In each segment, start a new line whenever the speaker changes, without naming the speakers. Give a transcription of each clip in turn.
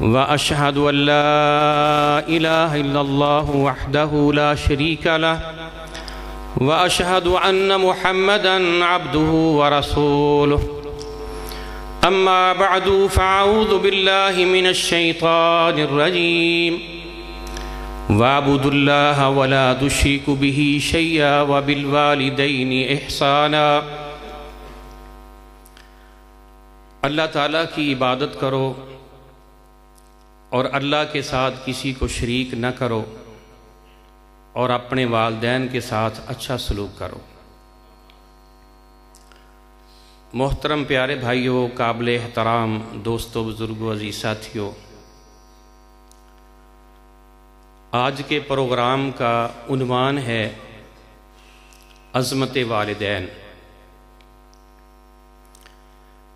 وأشهد أن لا إله إلا الله وحده لا شريك له وأشهد أن محمدًا عبده ورسوله أما بعد فأعوذ بالله من الشيطان الرجيم واعبدوا الله ولا تشركوا به شيئا وبالوالدين إحسانا اللہ تعالیٰ کی عبادت کرو اور اللہ کے ساتھ کسی کو شریک نہ کرو اور اپنے والدین کے ساتھ اچھا سلوک کرو۔ محترم پیارے بھائیوں، قابل احترام دوستوں، بزرگوں، عزیز ساتھیوں، آج کے پروگرام کا عنوان ہے عظمت والدین۔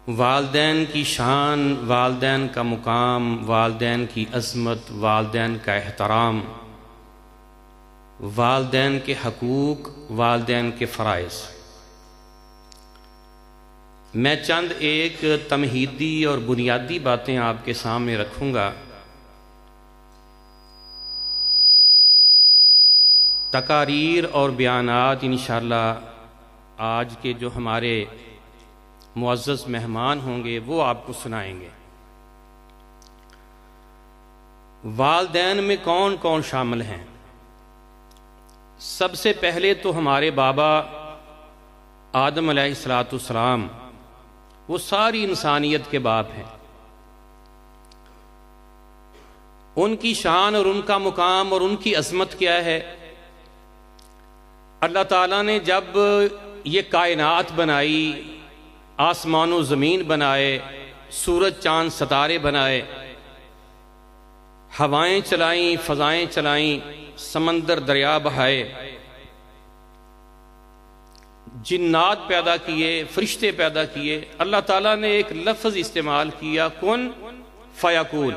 والدین کی شان، والدین کا مقام، والدین کی عظمت، والدین کا احترام، والدین کے حقوق، والدین کے فرائض۔ میں چند ایک تمہیدی اور بنیادی باتیں آپ کے سامنے رکھوں گا۔ تقاریر اور بیانات انشاءاللہ آج کے جو ہمارے معزز مہمان ہوں گے وہ آپ کو سنائیں گے۔ والدین میں کون کون شامل ہیں؟ سب سے پہلے تو ہمارے بابا آدم علیہ السلام، وہ ساری انسانیت کے باپ ہیں۔ ان کی شان اور ان کا مقام اور ان کی عظمت کیا ہے؟ اللہ تعالیٰ نے جب یہ کائنات بنائی، آسمان و زمین بنائے، سورج چاند ستارے بنائے، ہوائیں چلائیں، فضائیں چلائیں، سمندر دریا بہائے، جنات پیدا کیے، فرشتے پیدا کیے، اللہ تعالیٰ نے ایک لفظ استعمال کیا، کن فیکون۔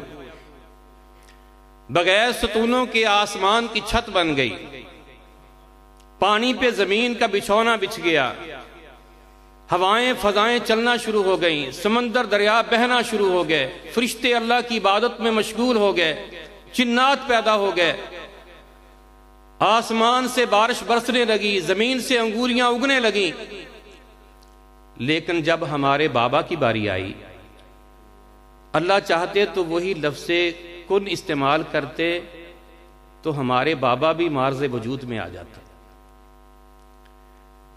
بغیر ستونوں کے آسمان کی چھت بن گئی، پانی پہ زمین کا بچھونا بچھ گیا، ہوائیں فضائیں چلنا شروع ہو گئیں، سمندر دریا بہنا شروع ہو گئے، فرشتے اللہ کی عبادت میں مشغول ہو گئے، جنات پیدا ہو گئے، آسمان سے بارش برسنے لگی، زمین سے انگوریاں اگنے لگیں۔ لیکن جب ہمارے بابا کی باری آئی، اللہ چاہتے تو وہی لفظ کن استعمال کرتے تو ہمارے بابا بھی معرض وجود میں آ جاتے۔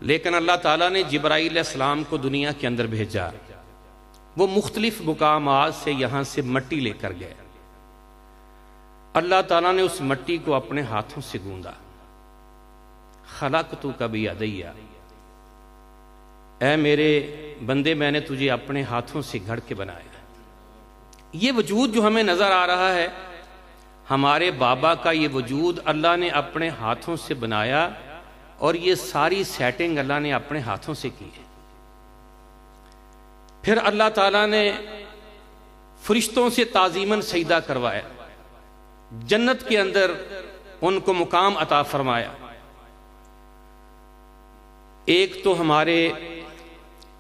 لیکن اللہ تعالیٰ نے جبرائیل علیہ السلام کو دنیا کے اندر بھیجا، وہ مختلف مقامات سے یہاں سے مٹی لے کر گئے۔ اللہ تعالیٰ نے اس مٹی کو اپنے ہاتھوں سے گوندا، خلقتک بیدی، اے میرے بندے میں نے تجھے اپنے ہاتھوں سے گھڑ کے بنایا۔ یہ وجود جو ہمیں نظر آ رہا ہے، ہمارے بابا کا یہ وجود اللہ نے اپنے ہاتھوں سے بنایا، اور یہ ساری سیٹنگ اللہ نے اپنے ہاتھوں سے کی ہے۔ پھر اللہ تعالیٰ نے فرشتوں سے تعظیماً سجدہ کروایا، جنت کے اندر ان کو مقام عطا فرمایا۔ ایک تو ہمارے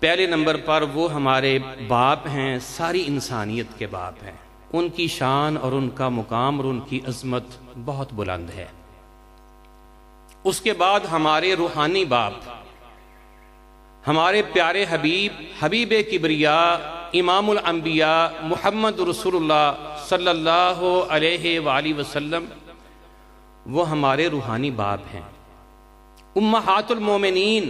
پہلے نمبر پر وہ ہمارے باپ ہیں، ساری انسانیت کے باپ ہیں، ان کی شان اور ان کا مقام اور ان کی عظمت بہت بلند ہے۔ اس کے بعد ہمارے روحانی باپ، ہمارے پیارے حبیب کبریا، امام الانبیاء محمد رسول اللہ صلی اللہ علیہ وآلہ وسلم، وہ ہمارے روحانی باپ ہیں۔ امہات المومنین،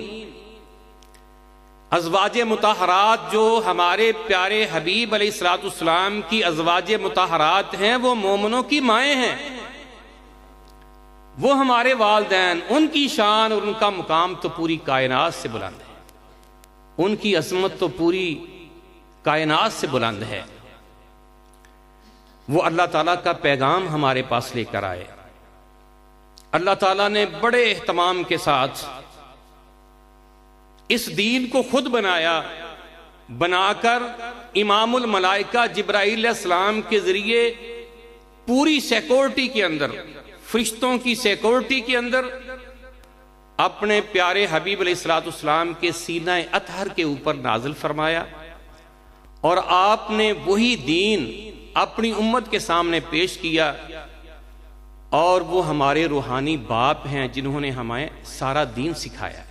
ازواج مطہرات جو ہمارے پیارے حبیب علیہ السلام کی ازواج مطہرات ہیں، وہ مومنوں کی مائیں ہیں، وہ ہمارے والدین۔ ان کی شان اور ان کا مقام تو پوری کائنات سے بلند ہے، ان کی عظمت تو پوری کائنات سے بلند ہے۔ وہ اللہ تعالیٰ کا پیغام ہمارے پاس لے کر آئے۔ اللہ تعالیٰ نے بڑے اہتمام کے ساتھ اس دین کو خود بنایا، بنا کر امام الملائکہ جبرائیل علیہ السلام کے ذریعے پوری سیکورٹی کے اندر، فرشتوں کی سیکورٹی کے اندر اپنے پیارے حبیب علیہ السلام کے سینہ اطہر کے اوپر نازل فرمایا، اور آپ نے وہی دین اپنی امت کے سامنے پیش کیا، اور وہ ہمارے روحانی باپ ہیں جنہوں نے ہمیں سارا دین سکھایا ہے۔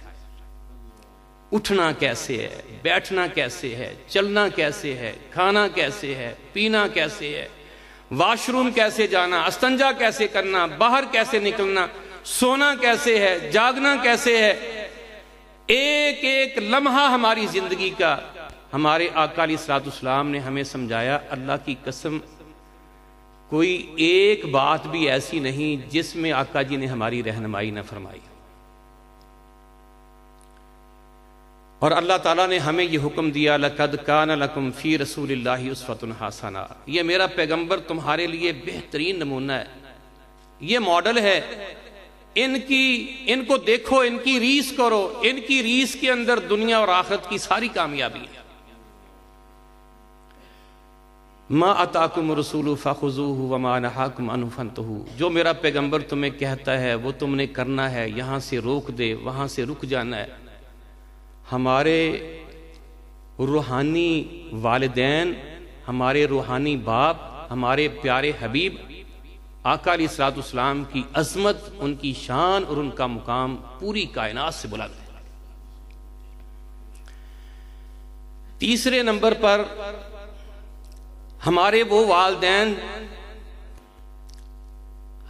اٹھنا کیسے ہے، بیٹھنا کیسے ہے، چلنا کیسے ہے، کھانا کیسے ہے، پینا کیسے ہے، واش روم کیسے جانا، استنجا کیسے کرنا، باہر کیسے نکلنا، سونا کیسے ہے، جاگنا کیسے ہے، ایک ایک لمحہ ہماری زندگی کا ہمارے آقا علیہ الصلوۃ والسلام نے ہمیں سمجھایا۔ اللہ کی قسم کوئی ایک بات بھی ایسی نہیں جس میں آقا جی نے ہماری رہنمائی نہ فرمائی۔ اور اللہ تعالیٰ نے ہمیں یہ حکم دیا، لَقَدْ كَانَ لَكُمْ فِي رَسُولِ اللَّهِ أُسْوَةٌ حَسَنَةٌ، یہ میرا پیغمبر تمہارے لیے بہترین نمونہ ہے، یہ ماڈل ہے، ان کو دیکھو، ان کی ریس کرو، ان کی ریس کے اندر دنیا اور آخرت کی ساری کامیابی ہے۔ مَا أَتَاكُمُ الرَّسُولُ فَخُذُوهُ وَمَا نَهَاكُمْ عَنْهُ فَانْتَهُوا، جو میرا پیغمبر تمہیں کہتا ہے وہ تم نے کرنا ہے، یہاں سے روک دے، وہاں سے رک جانا ہے۔ ہمارے روحانی والدین، ہمارے روحانی باپ، ہمارے پیارے حبیب آقا علیہ الصلوۃ والسلام کی عظمت، ان کی شان اور ان کا مقام پوری کائنات سے بلند ہے۔ تیسرے نمبر پر ہمارے وہ والدین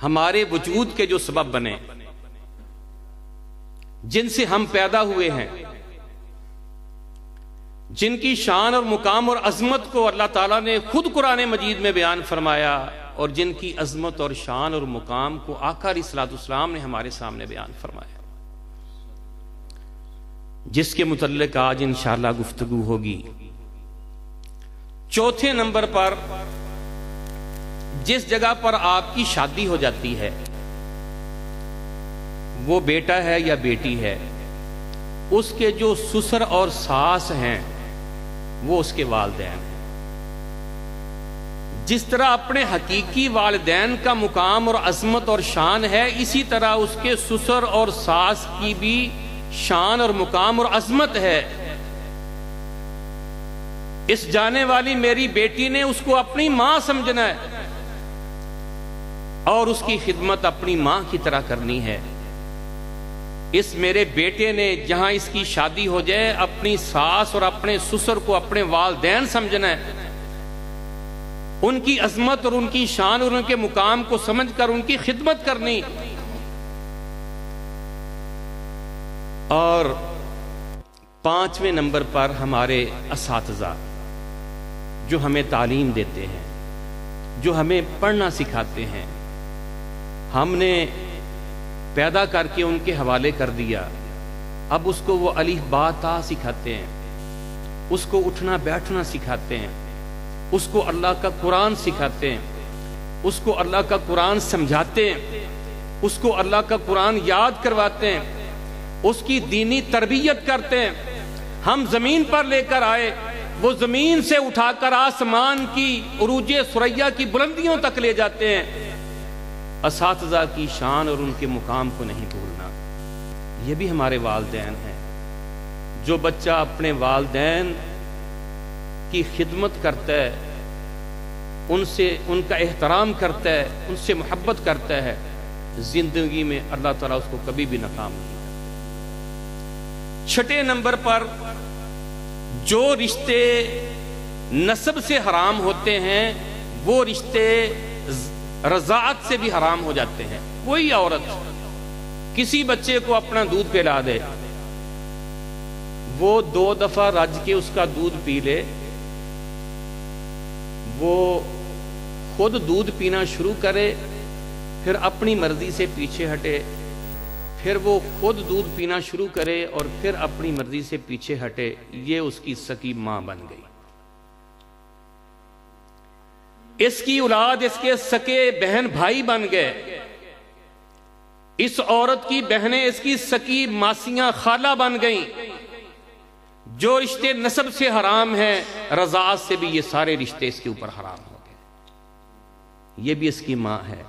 ہمارے وجود کے جو سبب بنے، جن سے ہم پیدا ہوئے ہیں، جن کی شان اور مقام اور عظمت کو اللہ تعالیٰ نے خود قرآن مجید میں بیان فرمایا، اور جن کی عظمت اور شان اور مقام کو آقا علیہ الصلوۃ والسلام نے ہمارے سامنے بیان فرمایا، جس کے متعلق آج انشاءاللہ گفتگو ہوگی۔ چوتھے نمبر پر جس جگہ پر آپ کی شادی ہو جاتی ہے، وہ بیٹا ہے یا بیٹی ہے، اس کے جو سسر اور ساس ہیں وہ اس کے والدین ہیں۔ جس طرح اپنے حقیقی والدین کا مقام اور عظمت اور شان ہے، اسی طرح اس کے سسر اور ساس کی بھی شان اور مقام اور عظمت ہے۔ اس جانے والی میری بیٹی نے اس کو اپنی ماں سمجھنا ہے، اور اس کی خدمت اپنی ماں کی طرح کرنی ہے۔ اس میرے بیٹے نے جہاں اس کی شادی ہو جائے، اپنی ساس اور اپنے سسر کو اپنے والدین سمجھنا ہے، ان کی عظمت اور ان کی شان اور ان کے مقام کو سمجھ کر ان کی خدمت کرنی۔ اور پانچویں نمبر پر ہمارے اساتذہ جو ہمیں تعلیم دیتے ہیں، جو ہمیں پڑھنا سکھاتے ہیں، ہم نے پیدا کر کے ان کے حوالے کر دیا، اب اس کو وہ الف با تا سکھاتے ہیں، اس کو اٹھنا بیٹھنا سکھاتے ہیں، اس کو اللہ کا قرآن سکھاتے ہیں، اس کو اللہ کا قرآن سمجھاتے ہیں، اس کو اللہ کا قرآن یاد کرواتے ہیں، اس کی دینی تربیت کرتے ہیں۔ ہم زمین پر لے کر آئے، وہ زمین سے اٹھا کر آسمان کی عروج ثریا کی بلندیوں تک لے جاتے ہیں۔ اساتذہ کی شان اور ان کے مقام کو نہیں بھولنا، یہ بھی ہمارے والدین ہیں۔ جو بچہ اپنے والدین کی خدمت کرتا ہے، ان کا احترام کرتا ہے، ان سے محبت کرتا ہے، زندگی میں اللہ تعالیٰ اس کو کبھی بھی ناکام نہیں کرتا۔ چھٹے نمبر پر جو رشتے نسب سے حرام ہوتے ہیں، وہ رشتے رضاعت سے بھی حرام ہو جاتے ہیں۔ کوئی عورت کسی بچے کو اپنا دودھ پلا دے، وہ 2 دفعہ رج کے اس کا دودھ پی لے، وہ خود دودھ پینا شروع کرے، پھر اپنی مرضی سے پیچھے ہٹے، پھر وہ خود دودھ پینا شروع کرے اور پھر اپنی مرضی سے پیچھے ہٹے، یہ اس کی سکی ماں بن گئی۔ اس کی اولاد اس کے سکے بہن بھائی بن گئے، اس عورت کی بہنیں اس کی سکی ماسیاں خالہ بن گئیں۔ جو رشتے نسب سے حرام ہیں، رضاعت سے بھی یہ سارے رشتے اس کے اوپر حرام ہو گئے۔ یہ بھی اس کی ماں ہے۔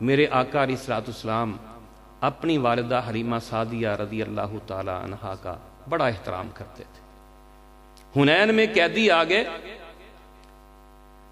میرے آقا علیہ الصلوۃ والسلام اپنی والدہ حلیمہ سعدیہ رضی اللہ تعالی عنہا کا بڑا احترام کرتے تھے۔ حنین میں قیدی آ گئے،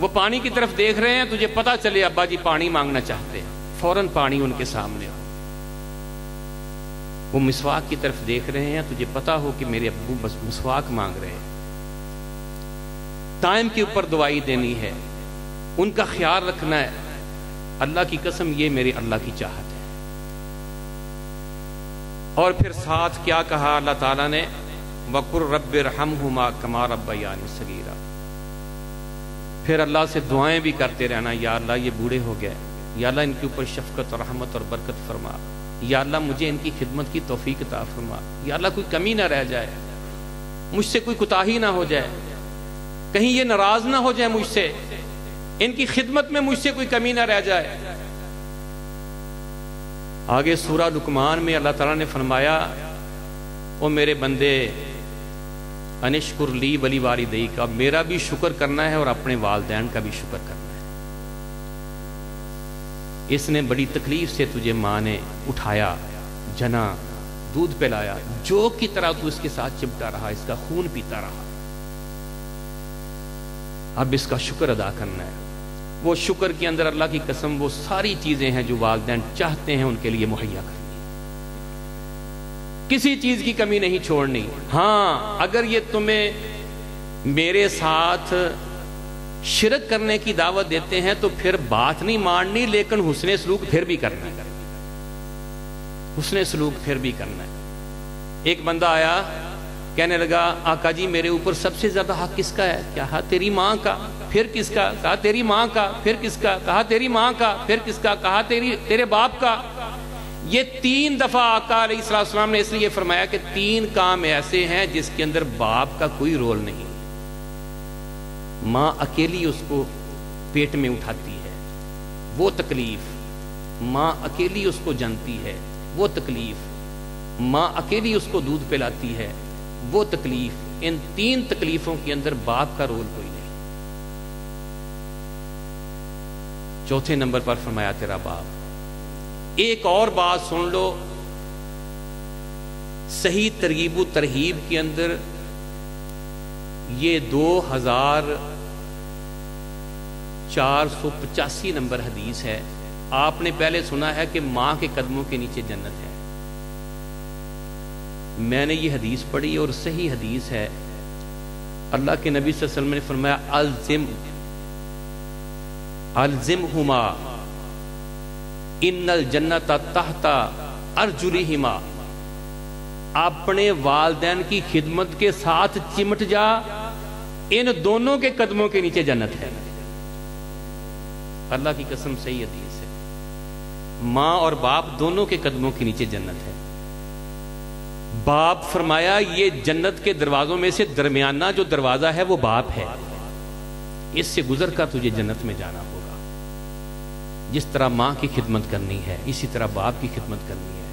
وہ پانی کی طرف دیکھ رہے ہیں، تجھے پتا چلے ابا جی پانی مانگنا چاہتے ہیں، فوراً پانی ان کے سامنے ہو۔ وہ مسواک کی طرف دیکھ رہے ہیں، تجھے پتا ہو کہ میرے ابو بس مسواک مانگ رہے ہیں، ٹائم کے اوپر دعائی دینی ہے، ان کا خیال رکھنا ہے۔ اللہ کی قسم یہ میرے اللہ کی چاہت ہے۔ اور پھر ساتھ کیا کہا اللہ تعالیٰ نے؟ وَقُلْ رَبِّ ارْحَمْهُمَا كَمَا رَبَّيَانِي صَغِيرًا۔ پھر اللہ سے دعائیں بھی کرتے رہنا، یا اللہ یہ بوڑھے ہو گئے، یا اللہ ان کے اوپر شفقت اور رحمت اور برکت فرما، یا اللہ مجھے ان کی خدمت کی توفیق عطا فرما، یا اللہ کوئی کمی نہ رہ جائے، مجھ سے کوئی کوتاہی نہ ہو جائے، کہیں یہ ناراض نہ ہو جائے مجھ سے، ان کی خدمت میں مجھ سے کوئی کمی نہ رہ جائے۔ آگے سورہ لقمان میں اللہ تعالیٰ نے فرمایا، او میرے بندے انشکر لی ولی والدیک، کا میرا بھی شکر کرنا ہے اور اپنے والدین کا بھی شکر کرنا ہے۔ اس نے بڑی تکلیف سے تجھے ماں نے اٹھایا، جنا، دودھ پلایا، جو کی طرح تو اس کے ساتھ چپٹا رہا، اس کا خون پیتا رہا، اب اس کا شکر ادا کرنا ہے۔ وہ شکر کے اندر اللہ کی قسم وہ ساری چیزیں ہیں جو والدین چاہتے ہیں ان کے لیے مہیا کرنی، کسی چیز کی کمی نہیں چھوڑنی۔ ہاں اگر یہ تمہیں میرے ساتھ شرک کرنے کی دعوت دیتے ہیں تو پھر بات نہیں ماننی، لیکن حسن سلوک پھر بھی کرنا ہے، حسن سلوک پھر بھی کرنا ہے۔ ایک بندہ آیا، کہنے لگا آقا جی میرے اوپر سب سے زیادہ حق کس کا ہے؟ کہا تیری ماں کا۔ پھر کس کا؟ کہا تیری ماں کا۔ پھر کس کا؟ کہا تیری ماں کا۔ پھر کس کا؟ کہا تیرے باپ کا۔ یہ 3 دفعہ آقا علیہ السلام نے اس لیے فرمایا کہ 3 کام ایسے ہیں جس کے اندر باپ کا کوئی رول نہیں۔ ماں اکیلی اس کو پیٹ میں اٹھاتی ہے، وہ تکلیف، ماں اکیلی اس کو جنتی ہے، وہ تکلیف، ماں اکیلی اس کو دودھ پلاتی ہے، وہ تکلیف۔ ان 3 تکلیفوں کے اندر باپ کا رول کوئی نہیں۔ چوتھے نمبر پر فرمایا تیرا باپ۔ ایک اور بات سن لو، صحیح ترغیب و ترہیب کے اندر یہ 2485 نمبر حدیث ہے۔ آپ نے پہلے سنا ہے کہ ماں کے قدموں کے نیچے جنت ہے۔ میں نے یہ حدیث پڑھی اور صحیح حدیث ہے۔ اللہ کے نبی صلی اللہ علیہ وسلم نے فرمایا الزمہما ان الجنت تحت ارجلہما، اپنے والدین کی خدمت کے ساتھ چمٹ جا، ان دونوں کے قدموں کے نیچے جنت ہے۔ اللہ کی قسم صحیح حدیث ہے، ماں اور باپ دونوں کے قدموں کے نیچے جنت ہے۔ باپ فرمایا یہ جنت کے دروازوں میں سے درمیانہ جو دروازہ ہے وہ باپ ہے، اس سے گزر کر تجھے جنت میں جانا ہوگا۔ جس طرح ماں کی خدمت کرنی ہے اسی طرح باپ کی خدمت کرنی ہے،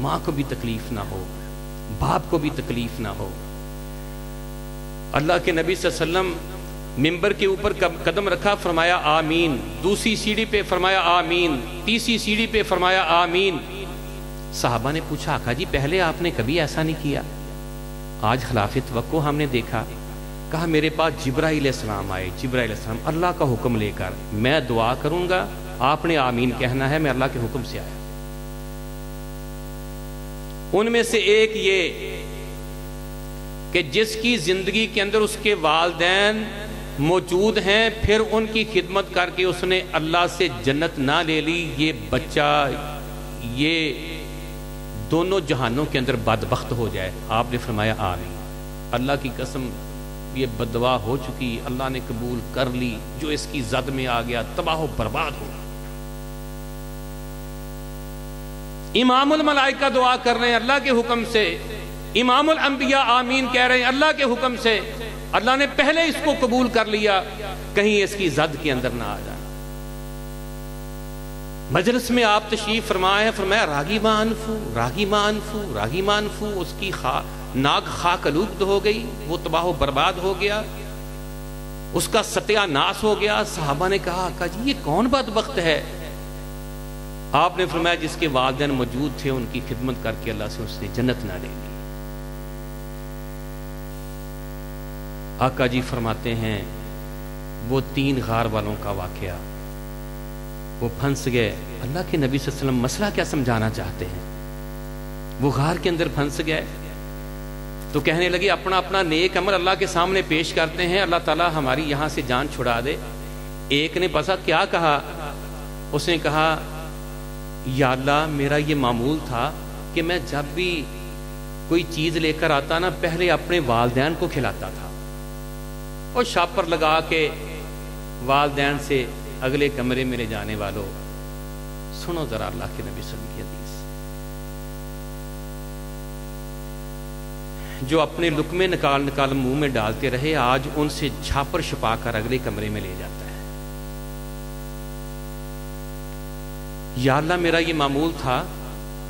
ماں کو بھی تکلیف نہ ہو، باپ کو بھی تکلیف نہ ہو۔ اللہ کے نبی صلی اللہ علیہ وسلم ممبر کے اوپر قدم رکھا، فرمایا آمین، دوسری سیڑھی پہ فرمایا آمین، تیسری سیڑھی پہ فرمایا آمین۔ صحابہ نے پوچھا آقا جی پہلے آپ نے کبھی ایسا نہیں کیا؟ آج خلاف توقع ہم نے دیکھا۔ کہا میرے پاس جبرائیل علیہ السلام آئے، جبرائیل علیہ السلام اللہ کا حکم لے کر، میں دعا کروں گا آپ نے آمین کہنا ہے، میں اللہ کے حکم سے آیا۔ ان میں سے ایک یہ کہ جس کی زندگی کے اندر اس کے والدین موجود ہیں، پھر ان کی خدمت کر کے اس نے اللہ سے جنت نہ لے لی، یہ بچہ یہ دونوں جہانوں کے اندر بدبخت ہو جائے۔ آپ نے فرمایا آمین۔ اللہ کی قسم یہ بددعا ہو چکی، اللہ نے قبول کر لی، جو اس کی زد میں آ گیا تباہ و برباد ہو۔ امام الملائکہ دعا کر رہے ہیں اللہ کے حکم سے، امام الانبیاء آمین کہہ رہے ہیں اللہ کے حکم سے۔ اللہ نے پہلے اس کو قبول کر لیا، کہیں اس کی زد کے اندر نہ آ جانا۔ مجلس میں آپ تشریف فرمائے ہیں، فرمایا راغیبا انفو، راغیبا انفو، راغیبا انفو، اس کی ناک خاک آلود ہو گئی، وہ تباہ و برباد ہو گیا، اس کا ستیہ ناس ہو گیا۔ صحابہ نے کہا آقا جی یہ کون بدبخت ہے؟ آپ نے فرمایا جس کے والدین موجود تھے ان کی خدمت کر کے اللہ سے اس نے جنت نہ لے لی۔ آقا جی فرماتے ہیں وہ 3 غار والوں کا واقعہ، وہ پھنس گئے۔ اللہ کے نبی صلی اللہ علیہ وسلم مسئلہ کیا سمجھانا چاہتے ہیں؟ وہ غار کے اندر پھنس گئے تو کہنے لگے اپنا اپنا نیک عمل اللہ کے سامنے پیش کرتے ہیں، اللہ تعالیٰ ہماری یہاں سے جان چھڑا دے۔ ایک نے پسا کیا کہا؟ اس نے کہا یا اللہ میرا یہ معمول تھا کہ میں جب بھی کوئی چیز لے کر آتا نا پہلے اپنے والدین کو کھلاتا تھا، اور شاپر لگا کے والدین سے اگلے کمرے میں لے جانے والوں، سنو ذرا اللہ کے نبی صلی اللہ علیہ وسلم کی حدیث، جو اپنے لقمے نکال نکال منہ میں ڈالتے رہے آج ان سے چھاپر چھپا کر اگلے کمرے میں لے جاتا ہے۔ یا اللہ میرا یہ معمول تھا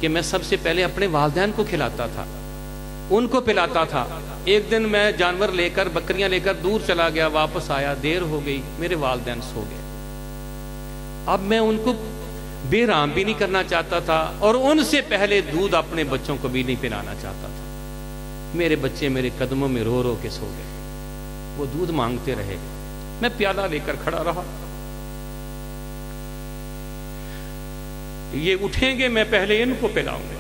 کہ میں سب سے پہلے اپنے والدین کو کھلاتا تھا، ان کو پلاتا تھا۔ ایک دن میں جانور لے کر بکریاں لے کر دور چلا گیا، واپس آیا دیر ہو گئی، میرے والدین سو گئے۔ اب میں ان کو بے رحم بھی نہیں کرنا چاہتا تھا اور ان سے پہلے دودھ اپنے بچوں کو بھی نہیں پلانا چاہتا تھا۔ میرے بچے میرے قدموں میں رو رو کے سو گئے، وہ دودھ مانگتے رہے، میں پیالہ لے کر کھڑا رہا۔ یہ اٹھیں گے میں پہلے ان کو پلاؤں گا،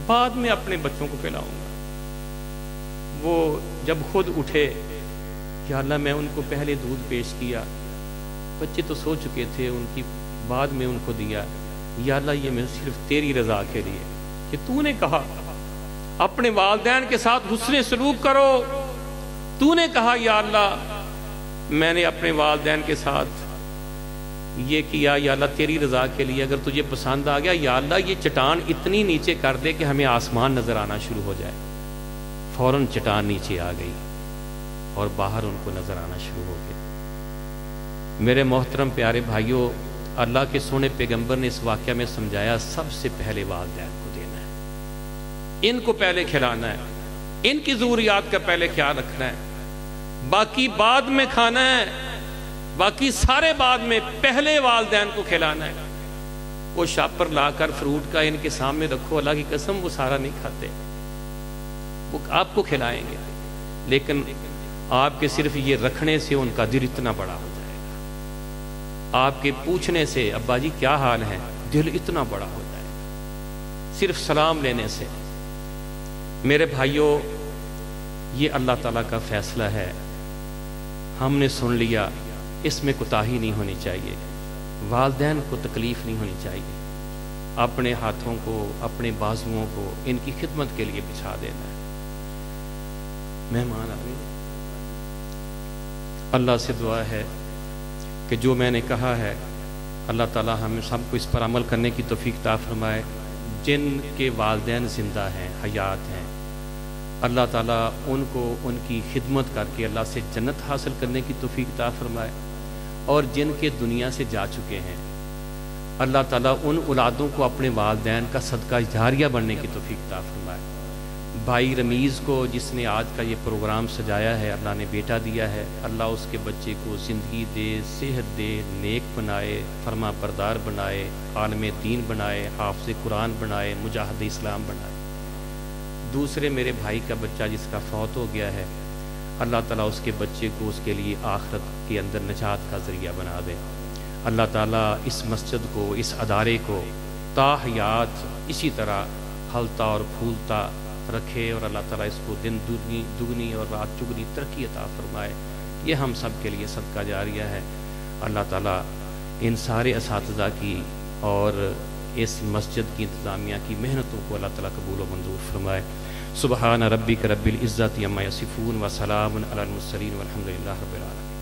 بعد میں اپنے بچوں کو پلاؤں گا۔ وہ جب خود اٹھے کہ اللہ میں ان کو پہلے دودھ پیش کیا، بچے تو سو چکے تھے، ان کی بعد میں ان کو دیا۔ یا اللہ یہ میں صرف تیری رضا کے لیے کہ تو نے کہا اپنے والدین کے ساتھ حسن سلوک کرو، تو نے کہا یا اللہ میں نے اپنے والدین کے ساتھ یہ کیا، یا اللہ تیری رضا کے لیے، اگر تجھے پسند آ گیا یا اللہ یہ چٹان اتنی نیچے کر دے کہ ہمیں آسمان نظر آنا شروع ہو جائے۔ فوراً چٹان نیچے آ گئی اور باہر ان کو نظر آنا شروع ہو گیا۔ میرے محترم پیارے بھائیوں، اللہ کے سونے پیغمبر نے اس واقعہ میں سمجھایا سب سے پہلے والدین کو دینا ہے، ان کو پہلے کھلانا ہے، ان کی ضروریات کا پہلے خیال رکھنا ہے، باقی بعد میں کھانا ہے، باقی سارے بعد میں، پہلے والدین کو کھلانا ہے۔ وہ شاپر لا کر فروٹ کا ان کے سامنے رکھو، اللہ کی قسم وہ سارا نہیں کھاتے، وہ آپ کو کھلائیں گے، لیکن آپ کے صرف یہ رکھنے سے ان کا دل اتنا بڑا ہو جائے گا، آپ کے پوچھنے سے ابا جی کیا حال ہے دل اتنا بڑا ہو جائے گا، صرف سلام لینے سے۔ میرے بھائیوں، یہ اللہ تعالیٰ کا فیصلہ ہے، ہم نے سن لیا، اس میں کوتاہی نہیں ہونی چاہیے، والدین کو تکلیف نہیں ہونی چاہیے، اپنے ہاتھوں کو اپنے بازوؤں کو ان کی خدمت کے لیے بچھا دینا ہے۔ مہمان آ گئے، اللہ سے دعا ہے کہ جو میں نے کہا ہے اللہ تعالیٰ ہمیں سب کو اس پر عمل کرنے کی توفیق عطا فرمائے۔ جن کے والدین زندہ ہیں، حیات ہیں، اللہ تعالیٰ ان کو ان کی خدمت کر کے اللہ سے جنت حاصل کرنے کی توفیق عطا فرمائے، اور جن کے دنیا سے جا چکے ہیں اللہ تعالیٰ ان اولادوں کو اپنے والدین کا صدقہ جاریہ بننے کی توفیق عطا فرمائے۔ بھائی رمیز کو جس نے آج کا یہ پروگرام سجایا ہے، اللہ نے بیٹا دیا ہے، اللہ اس کے بچے کو زندگی دے، صحت دے، نیک بنائے، فرما بردار بنائے، عالم دین بنائے، حافظ قرآن بنائے، مجاہد اسلام بنائے۔ دوسرے میرے بھائی کا بچہ جس کا فوت ہو گیا ہے، اللہ تعالیٰ اس کے بچے کو اس کے لیے آخرت کے اندر نجات کا ذریعہ بنا دے۔ اللہ تعالیٰ اس مسجد کو، اس ادارے کو تا حیات اسی طرح پھلتا اور پھولتا رکھے، اور اللہ تعالیٰ اس کو دن دگنی اور رات چگنی ترقی عطا فرمائے۔ یہ ہم سب کے لیے صدقہ جاریہ ہے۔ اللہ تعالیٰ ان سارے اساتذہ کی اور اس مسجد کی انتظامیہ کی محنتوں کو اللہ تعالیٰ قبول و منظور فرمائے۔ سبحان ربک رب العزت عما یصفون وسلام علی المرسلین والحمد للہ رب العالمین۔